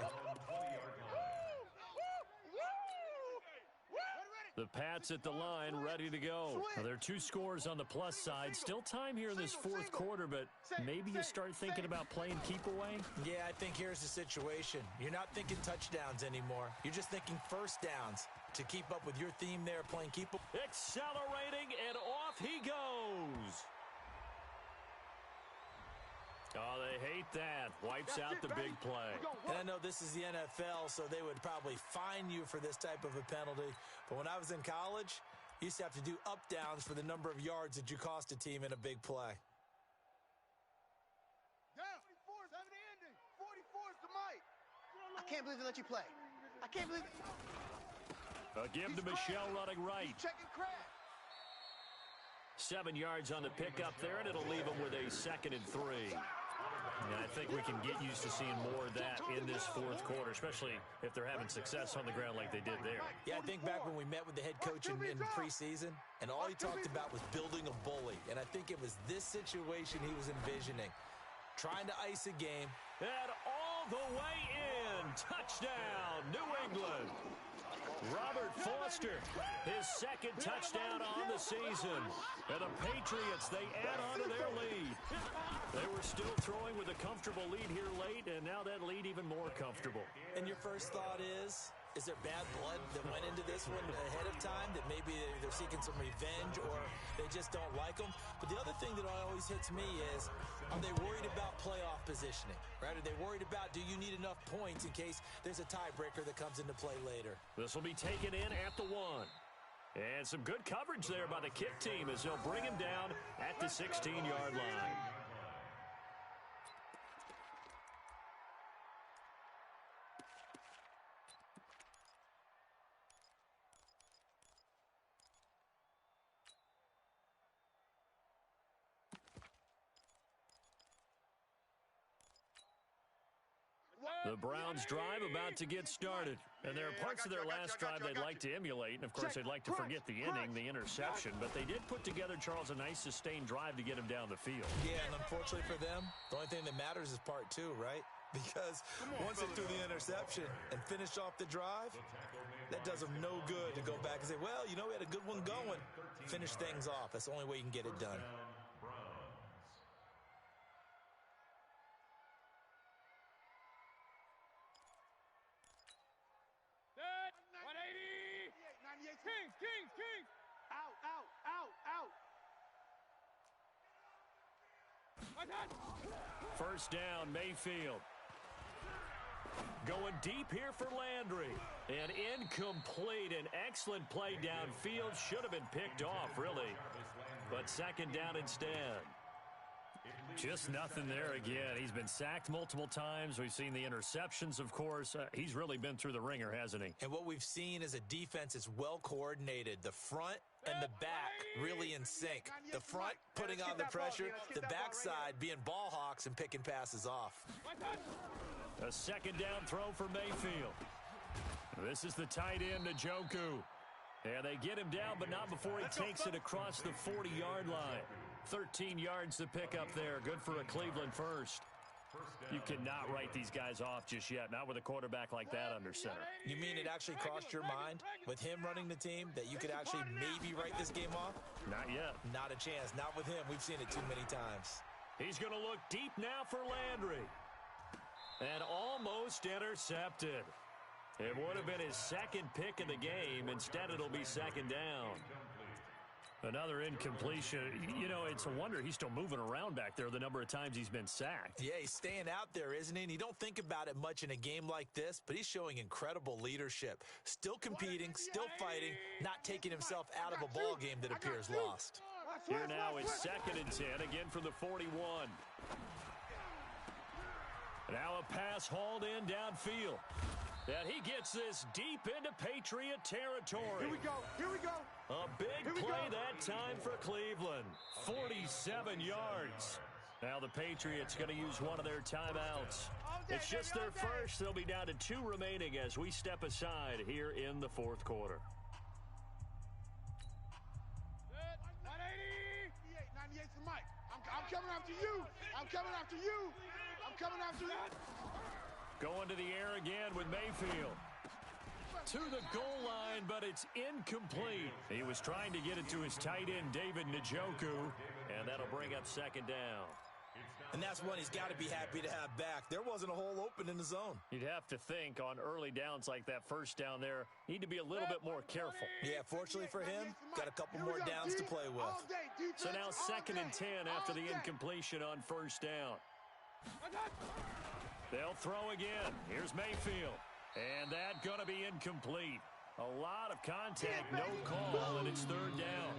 The Pats at the line, ready to go. Well, there are 2 scores on the plus side. Still time here in this fourth quarter, but maybe you start thinking about playing keep away? Yeah, I think here's the situation. You're not thinking touchdowns anymore. You're just thinking first downs to keep up with your theme there, playing keep away. Accelerating, and off he goes. Oh, they hate that. Wipes out the big play. And I know this is the NFL, so they would probably fine you for this type of a penalty. But when I was in college, you used to have to do up-downs for the number of yards that you cost a team in a big play. 44's the ending. 44's the mic. I can't believe they let you play. I can't believe it. A give to Michelle running right. Checking crap. 7 yards on the pickup there, and it'll leave them with a 2nd and 3. And I think we can get used to seeing more of that in this fourth quarter, especially if they're having success on the ground like they did there. Yeah, I think back when we met with the head coach in preseason, and all he talked about was building a bully. And I think it was this situation he was envisioning. Trying to ice a game. And all the way in. Touchdown, New England. Robert Foster, his 2nd touchdown on the season. And the Patriots, they add on to their lead. They were still throwing with a comfortable lead here late, and now that lead even more comfortable. And your first thought is, Is there bad blood that went into this one ahead of time, that maybe they're seeking some revenge or they just don't like them? But the other thing that always hits me is, are they worried about playoff positioning, right? Are they worried about, do you need enough points in case there's a tiebreaker that comes into play later? This will be taken in at the 1. And some good coverage there by the kick team as they'll bring him down at the 16-yard line. The Browns' drive about to get started. And there are parts of their last drive they'd like to emulate. And, of course, they'd like to forget the inning, the interception. But they did put together, Charles, a nice sustained drive to get him down the field. Yeah, and unfortunately for them, the only thing that matters is part 2, right? Because once they threw the interception and finished off the drive, that does them no good to go back and say, well, you know, we had a good one going. Finish things off. That's the only way you can get it done. King! Out! First down, Mayfield. Going deep here for Landry. And incomplete. An excellent play downfield. Should have been picked off, really. But second down instead. Just nothing there again. He's been sacked multiple times. We've seen the interceptions, of course. He's really been through the ringer, hasn't he? And what we've seen is a defense is well coordinated. The front and the back really in sync. The front putting on the pressure, the backside being ball hawks and picking passes off. A second down throw for Mayfield. This is the tight end, Njoku. And they get him down, but not before he takes it across the 40-yard line. 13 yards to pick up there. Good for a Cleveland first. You cannot write these guys off just yet, not with a quarterback like that under center. You mean it actually crossed your mind with him running the team that you could actually maybe write this game off? Not yet. Not a chance. Not with him. We've seen it too many times. He's going to look deep now for Landry. And almost intercepted. It would have been his second pick of the game. Instead, it'll be second down. Another incompletion. You know, it's a wonder he's still moving around back there the number of times he's been sacked. Yeah, he's staying out there, isn't he? And you don't think about it much in a game like this, but he's showing incredible leadership. Still competing, still fighting, not taking himself out of a ball game that appears lost. Here now it's 2nd and 10, again from the 41. Now a pass hauled in downfield. And he gets this deep into Patriot territory. Here we go. A big play that time for Cleveland. 47 yards. Now the Patriots going to use one of their timeouts. It's just their first. They'll be down to 2 remaining as we step aside here in the 4th quarter. 98 for Mike. I'm coming after you. I'm coming after you. Going to the air again with Mayfield. To the goal line, but it's incomplete. He was trying to get it to his tight end, David Njoku, and that'll bring up second down. And that's one he's got to be happy to have back. There wasn't a hole open in the zone. You'd have to think on early downs like that first down there, need to be a little bit more careful. Yeah, fortunately for him, got a couple more downs to play with. So now 2nd and 10 after the incompletion on first down. They'll throw again. Here's Mayfield. And that going to be incomplete. A lot of contact, no call, and it's 3rd down.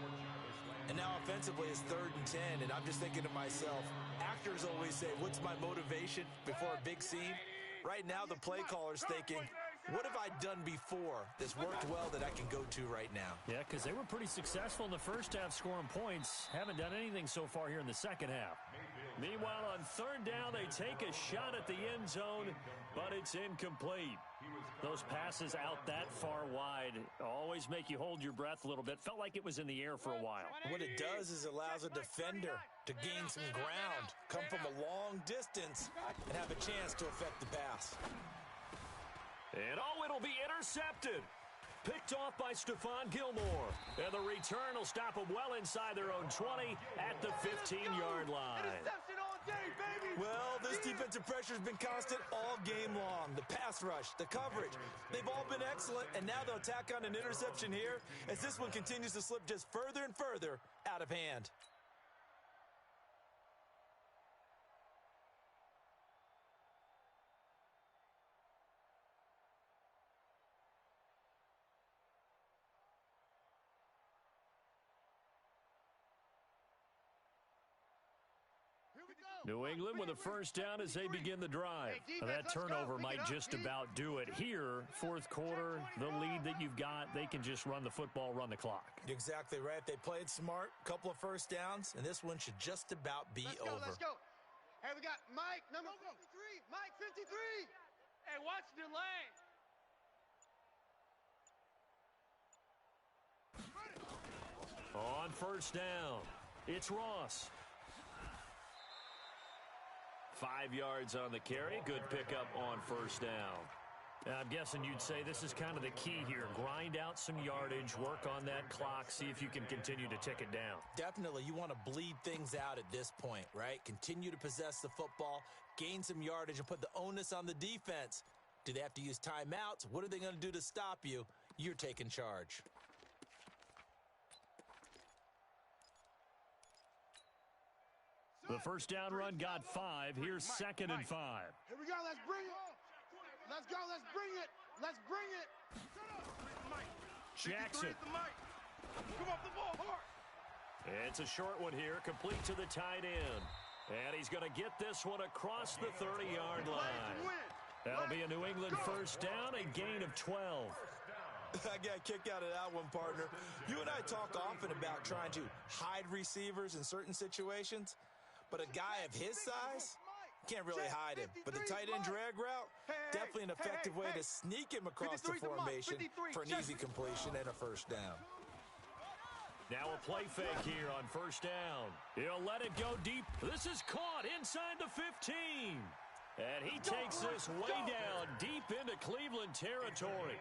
And now offensively it's 3rd and 10, and I'm just thinking to myself, actors always say, what's my motivation before a big scene? Right now the play caller's thinking, what have I done before that's worked well that I can go to right now? Yeah, because they were pretty successful in the first half scoring points. Haven't done anything so far here in the second half. Meanwhile, on 3rd down, they take a shot at the end zone, but it's incomplete. Those passes out that far wide always make you hold your breath a little bit. Felt like it was in the air for a while. What it does is it allows a defender to gain some ground, come from a long distance, and have a chance to affect the pass. And it'll be intercepted. Picked off by Stephon Gilmore. And the return will stop them well inside their own 20 at the 15-yard line. Interception on day, baby. Well, this defensive pressure has been constant all game long. The pass rush, the coverage, they've all been excellent, and now they'll tack on an interception here as this one continues to slip just further and further out of hand. New England with a first down as they begin the drive. Now, that turnover might just about do it here. Fourth quarter, the lead that you've got, they can just run the football, run the clock. You're exactly right. They played smart, couple of first downs, and this one should just about be over. Let's go. Hey, we got Mike, number 53. Mike, 53. Hey, watch the lane. On first down, it's Ross. 5 yards on the carry. Good pickup on first down. I'm guessing you'd say this is kind of the key here. Grind out some yardage, work on that clock, see if you can continue to tick it down. Definitely, you want to bleed things out at this point, right? Continue to possess the football, gain some yardage, and put the onus on the defense. Do they have to use timeouts? What are they going to do to stop you? You're taking charge. The first down run got 5. Here's second and 5. Here we go. Let's bring it. Let's go. Let's bring it. Let's bring it. Jackson. Come off the ball hard. It's a short one here, complete to the tight end. And he's going to get this one across the 30-yard line. That'll be a New England first down, a gain of 12. I got a kick out of that one, partner. You and I talk often about trying to hide receivers in certain situations, but a guy of his size can't really hide him. But the tight end drag route, definitely an effective way to sneak him across the formation for an easy completion and a first down. Now a play fake here on first down. He'll let it go deep. This is caught inside the 15. And he takes this way down deep into Cleveland territory.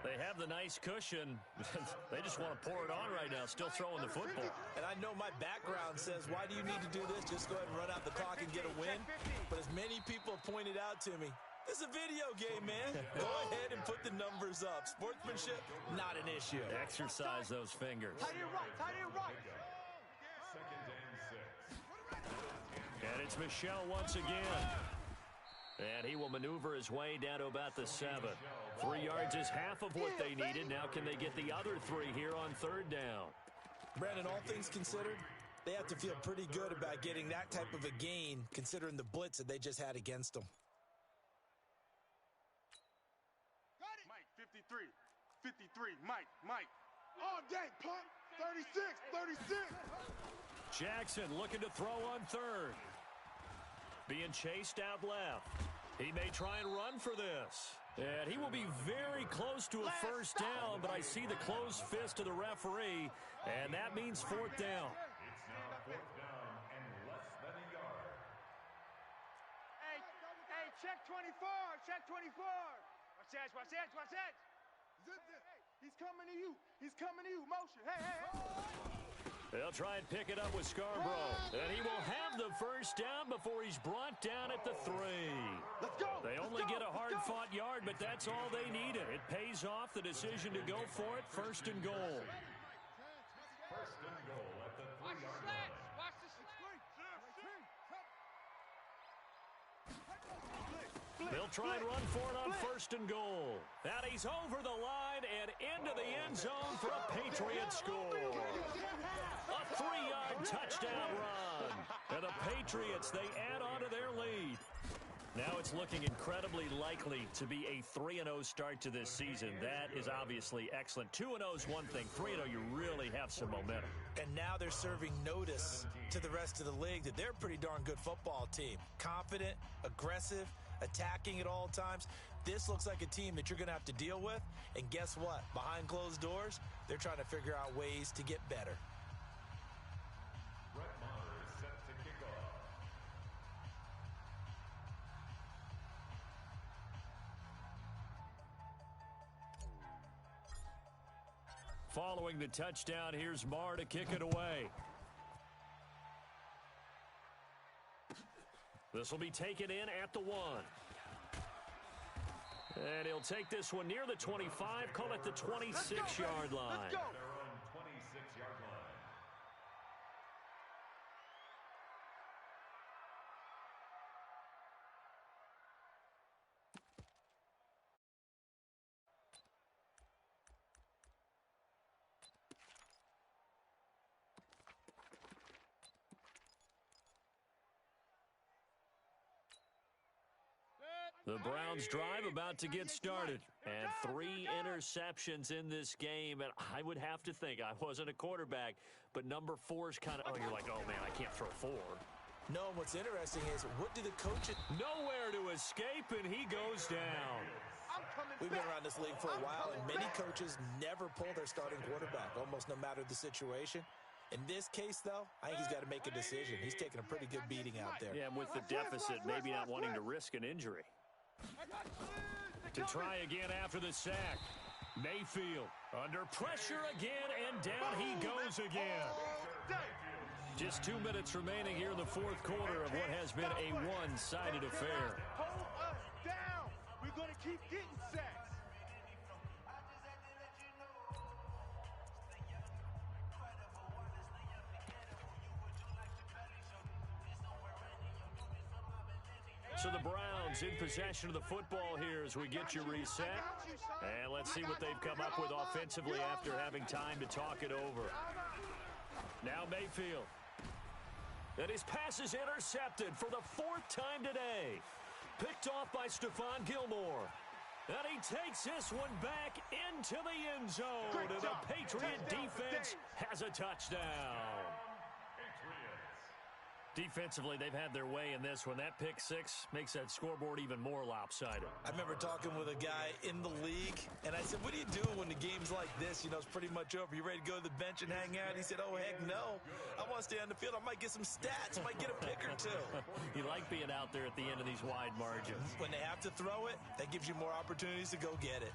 They have the nice cushion. They just want to pour it on right now, still throwing the football. And I know my background says, why do you need to do this? Just go ahead and run out the clock and get a win. But as many people have pointed out to me, this is a video game, man. Go ahead and put the numbers up. Sportsmanship, not an issue. Exercise those fingers. Tight end right. Tight end right. Second and 6. And it's Michel once again. And he will maneuver his way down to about the 7. 3 yards is half of what they needed. Now can they get the other 3 here on third down? Brandon, all things considered, they have to feel pretty good about getting that type of a gain considering the blitz that they just had against them. Mike, 53. 53. Mike. All day, punk. 36. Jackson looking to throw on third. Being chased out left. He may try and run for this. And he will be very close to a first down, but I see the closed fist of the referee, and that means fourth down. It's now fourth down and less than a yard. Hey, check 24. Check 24. Watch that. He's coming to you. Motion. Hey. They'll try and pick it up with Scarborough. And he will have the first down before he's brought down at the 3. Let's go. They only get a hard-fought yard, but that's all they needed. It pays off the decision to go for it. First and goal. First and goal at the Watch the 3-yard slats. line. Watch the slats. They'll try and run for it on first and goal. And he's over the line and into the end zone for a Patriot score. A 3-yard touchdown run. And the Patriots, they add on to their lead. Now it's looking incredibly likely to be a 3-0 start to this season. That is obviously excellent. 2-0 is one thing. 3-0, you really have some momentum. And now they're serving notice to the rest of the league that they're a pretty darn good football team. Confident, aggressive, attacking at all times. This looks like a team that you're going to have to deal with. And guess what? Behind closed doors, they're trying to figure out ways to get better. Brett Maher is set to kick off. Following the touchdown, here's Maher to kick it away. This will be taken in at the 1. And he'll take this one near the 25, call it the 26-yard line. Their own 26-yard line. The Browns drive about to get started. And 3 interceptions in this game. And I would have to think, I wasn't a quarterback, but number 4 is kind of, oh, you're like, oh, man, I can't throw 4. No, what's interesting is, what do the coaches... Nowhere to escape, and he goes down. We've been around this league for a while, and many coaches never pull their starting quarterback, almost no matter the situation. In this case, though, I think he's got to make a decision. He's taking a pretty good beating out there. Yeah, and with the deficit, maybe not wanting to risk an injury. To try again after the sack. Mayfield under pressure again, and down he goes again. Just 2 minutes remaining here in the fourth quarter of what has been a one-sided affair. Hold us down. We're going to keep getting sacks. So the Browns in possession of the football here as we get you reset. And let's see what they've come up with offensively after having time to talk it over. Now Mayfield. And his pass is intercepted for the 4th time today. Picked off by Stephon Gilmore. And he takes this one back into the end zone. And the Patriot defense has a touchdown. Defensively, they've had their way in this one. That pick 6 makes that scoreboard even more lopsided. I remember talking with a guy in the league, and I said, what do you do when the game's like this? You know, it's pretty much over. You ready to go to the bench and hang out? He said, oh, heck no. I want to stay on the field. I might get some stats. Might get a pick or 2. You like being out there at the end of these wide margins. When they have to throw it, that gives you more opportunities to go get it.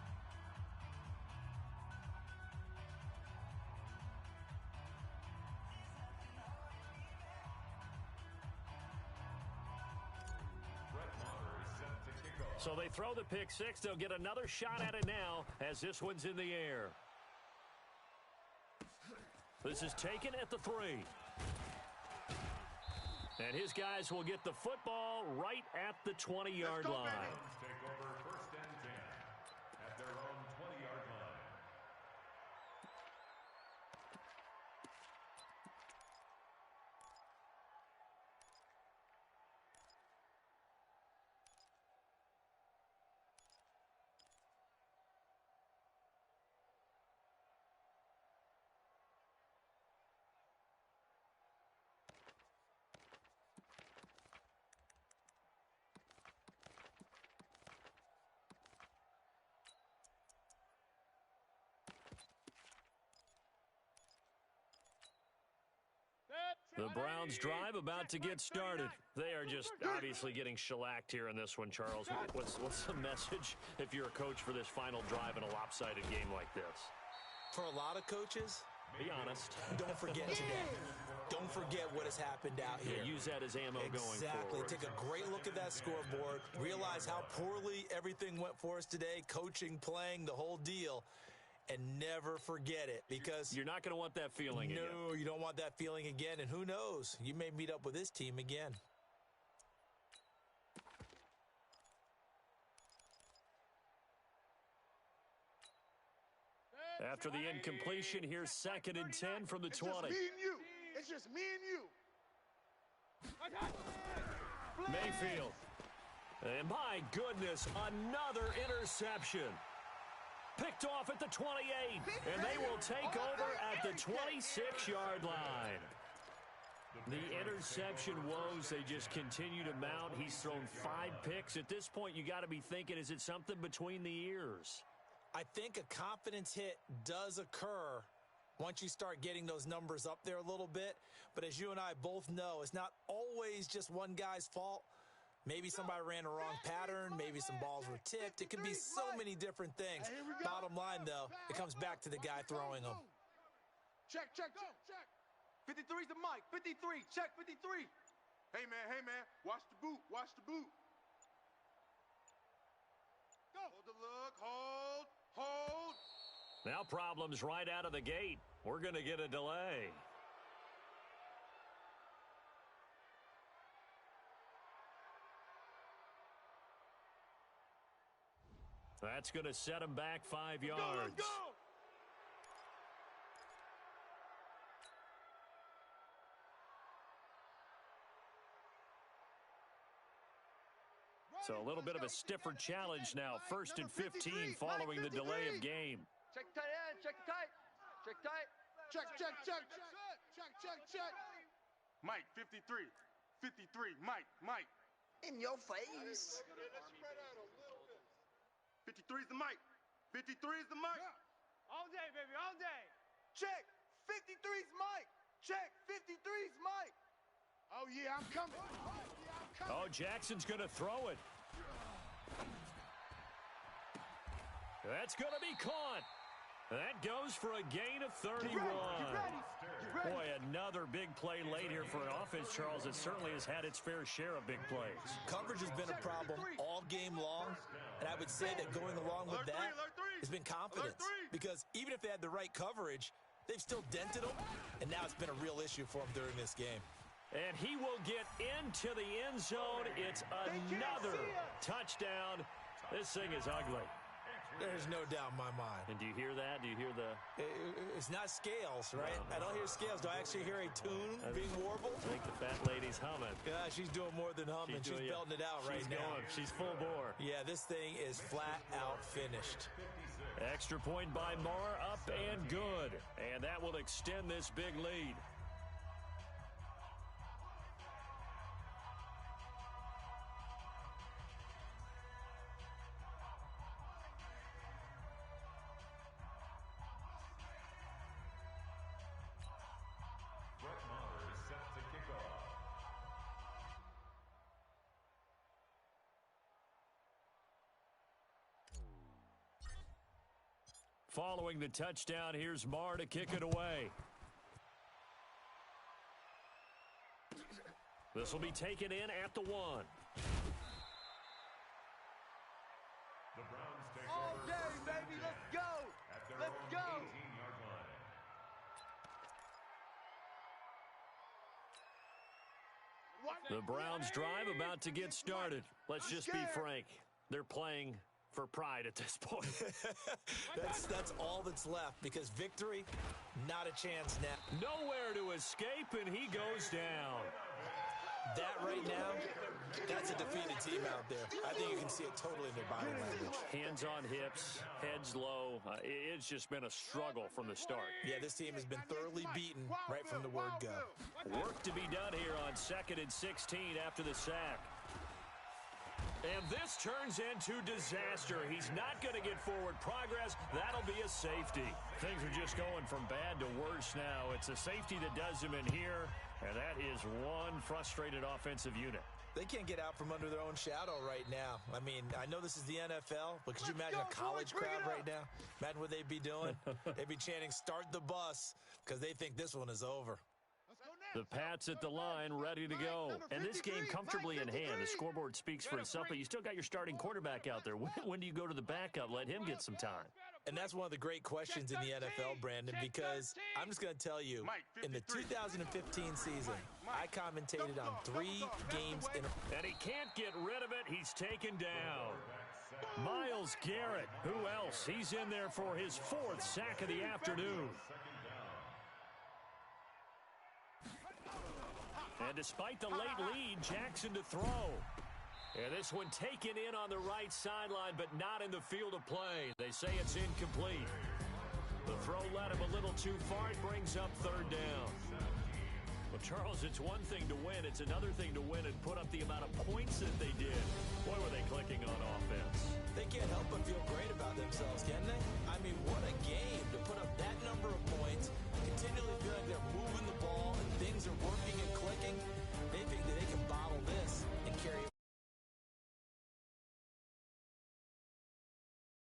So they throw the pick 6. They'll get another shot at it now as this one's in the air. This is taken at the 3. And his guys will get the football right at the 20-yard line. Take over 1st and 10 at their own 20-yard line. The Browns drive about to get started. They are just obviously getting shellacked here in this one, Charles. What's the message if you're a coach for this final drive in a lopsided game like this? For a lot of coaches, be honest. Don't forget today. Don't forget what has happened out here. Yeah, use that as ammo going forward. Exactly. Take a great look at that scoreboard. Realize how poorly everything went for us today. Coaching, playing, the whole deal. And never forget it, because you're not going to want that feeling again. No, you don't want that feeling again. And who knows? You may meet up with this team again. After the incompletion, here's 2nd and 10 from the 20. It's just me and you. It's just me and you. Mayfield. And my goodness, another interception. Picked off at the 28, and they will take over at the 26-yard line. The interception woes, they just continue to mount. He's thrown 5 picks. At this point, you got to be thinking, is it something between the ears? I think a confidence hit does occur once you start getting those numbers up there a little bit. But as you and I both know, it's not always just one guy's fault. Maybe somebody ran a wrong pattern. Maybe some balls were tipped. It could be so many different things. Bottom line, though, it comes back to the guy throwing them. Check, check, check, check. 53's the mic. 53, check 53. Hey, man, watch the boot, watch the boot. Go. Hold the look, hold. Now problems right out of the gate. We're going to get a delay. That's going to set him back 5 yards. Let's go. So a little bit of a stiffer challenge now. 1st and 15 following the delay of game. Check tight end. Check tight. Check tight. Check. Mike, 53. 53, Mike. In your face. 53 is the mic. 53 is the mic. All day, baby, all day. Check. 53's Mike. Check. 53's Mike. Oh, yeah, I'm coming. Oh, Jackson's going to throw it. That's going to be caught. That goes for a gain of 31. You ready? Boy, another big play late here for an offense, Charles, that certainly has had its fair share of big plays. Coverage has been a problem all game long, and I would say that going along with that has been confidence. Because even if they had the right coverage, they've still dented them, and now it's been a real issue for them during this game. And he will get into the end zone. It's another touchdown. This thing is ugly. There's no doubt in my mind. And do you hear that? Do you hear the... It's not scales, right? No. I don't hear scales. Do I actually hear a tune being warbled? I think the fat lady's humming. Yeah, she's doing more than humming. She's belting it out right now. She's full bore. Yeah, this thing is flat out finished. Extra point by Marr, up and good. And that will extend this big lead. Following the touchdown, here's Marr to kick it away. This will be taken in at the 1. The Browns take All over day, first and baby. 10 Let's go. at their Let's own go. 18-yard line. The Browns drive about to get started. Let's just be frank. They're playing for pride at this point. That's all that's left, because victory, not a chance now. Nowhere to escape, and he goes down. That right now, that's a defeated team out there. I think you can see it totally in their body language. Hands on hips, heads low. It's just been a struggle from the start. Yeah, this team has been thoroughly beaten right from the word go. Work to be done here on 2nd and 16 after the sack. And this turns into disaster. He's not going to get forward progress. That'll be a safety. Things are just going from bad to worse now. It's a safety that does him in here, and that is one frustrated offensive unit. They can't get out from under their own shadow right now. I mean, I know this is the NFL, but could you imagine a college crowd right now? Imagine what they'd be doing. They'd be chanting, "Start the bus," because they think this one is over. The Pats at the line, ready to go. And this game comfortably in hand. The scoreboard speaks for itself, but you still got your starting quarterback out there. When do you go to the backup? Let him get some time. And that's one of the great questions in the NFL, Brandon, because I'm just going to tell you, in the 2015 season, I commentated on 3 games in a... And he can't get rid of it. He's taken down. Myles Garrett, who else? He's in there for his 4th sack of the afternoon. And despite the late lead, Jackson to throw. And this one taken in on the right sideline, but not in the field of play. They say it's incomplete. The throw led him a little too far. It brings up 3rd down. Well, Charles, it's one thing to win. It's another thing to win and put up the amount of points that they did. Boy,